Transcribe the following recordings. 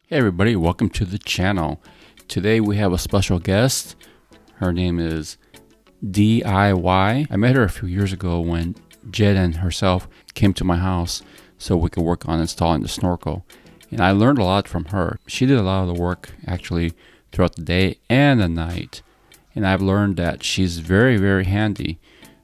Hey everybody, welcome to the channel. Today we have a special guest. Her name is Dhee-I-Y. I met her a few years ago when Jed and herself came to my house so we could work on installing the snorkel. And I learned a lot from her. She did a lot of the work actually throughout the day and the night. And I've learned that she's very handy.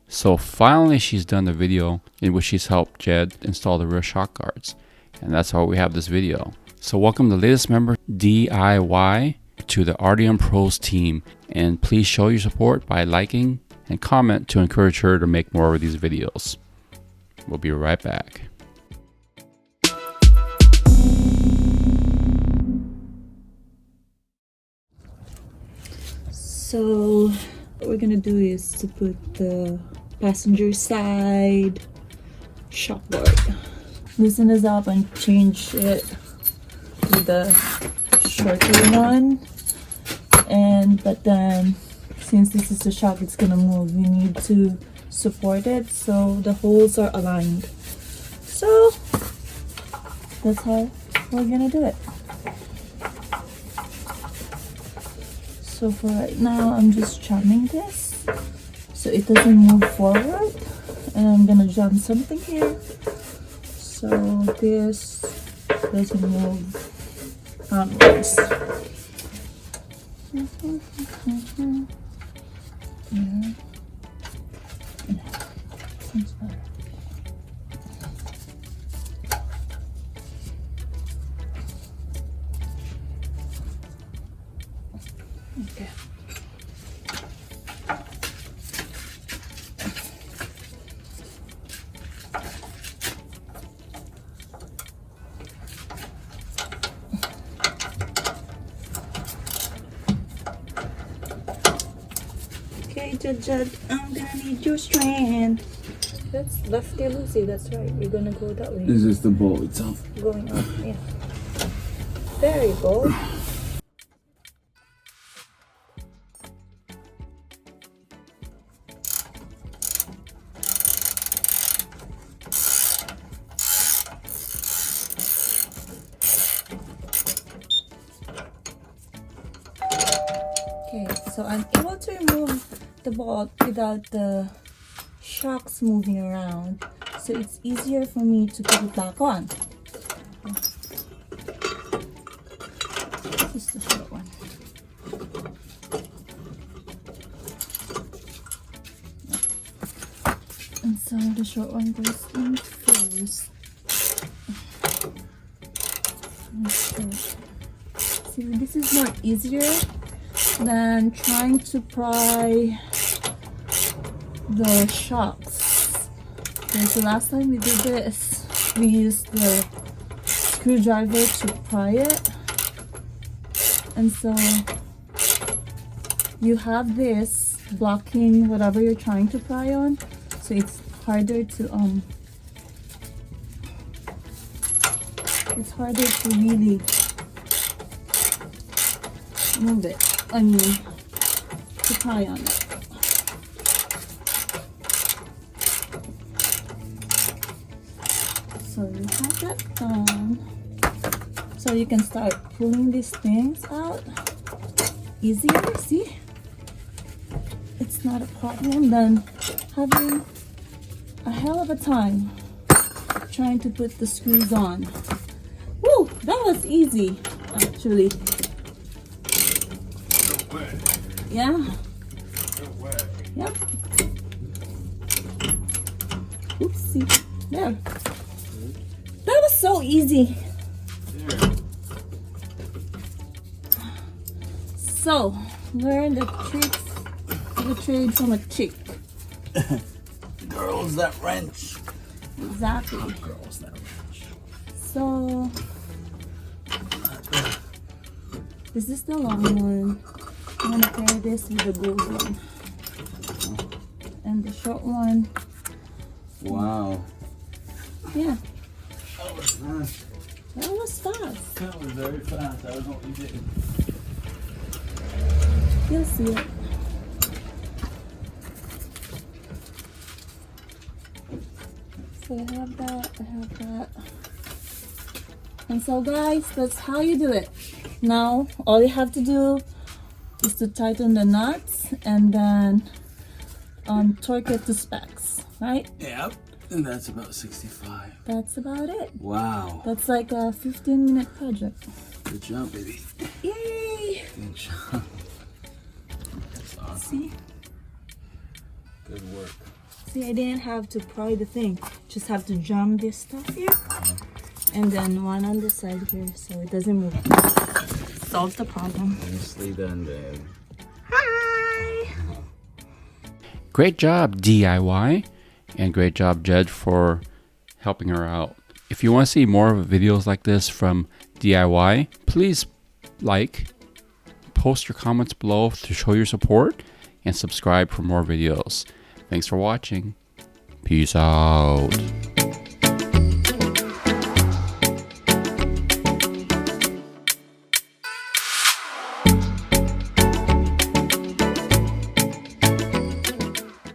So finally she's done the video in which she's helped Jed install the rear shock guards. And that's why we have this video. So welcome the latest member, Dhee-I-Y, to the RDM Pros team. And please show your support by liking and comment to encourage her to make more of these videos. We'll be right back. So what we're gonna do is to put the passenger side shock guard. Loosen this up and change it with the shorter one, but then since this is the shock, it's gonna move. We need to support it so the holes are aligned. So that's how we're gonna do it. So for right now, I'm just jamming this so it doesn't move forward, and I'm gonna jam something here so this doesn't move onwards. Okay. Okay, Jed, I'm gonna need your strand. That's lefty loosey, that's right. We're gonna go that way. Is this the bolt itself? Going up, yeah. There you go. Okay, so I'm able to remove the bolt without the shocks moving around, so it's easier for me to put it back on. This is the short one. And so the short one goes in first. See, this is more easier than trying to pry the shocks. Because the last time we did this, we used the screwdriver to pry it, and so you have this blocking whatever you're trying to pry on, so it's harder to really move it. I mean, to pry on it. So you have that done. So you can start pulling these things out easier. See? It's not a problem than having a hell of a time trying to put the screws on. Woo! That was easy, actually. Yeah. No way. Yep. Oopsie. There. That was so easy. There. So, learn the tricks of the trade from a chick. Girls that wrench. Exactly. Girls that wrench. So, this is the long one. I'm gonna pair this with the gold one. And the short one. Wow. Yeah, That was fast. that was fast. That was very fast. I was what you did. You'll see it. So I have that, And so guys, that's how you do it. Now all you have to do is to tighten the nuts and then torque it to specs, right? Yep. And that's about 65. That's about it. Wow. That's like a 15-minute project. Good job, baby. Yay! Good job. That's awesome. See? Good work. See, I didn't have to pry the thing. Just have to jam this stuff here. And then one on the side here so it doesn't move. Solves the problem. Nicely done, babe. Hi! Great job, DIY. And great job, Jed, for helping her out. If you want to see more videos like this from DIY, please post your comments below to show your support, and subscribe for more videos. Thanks for watching. Peace out.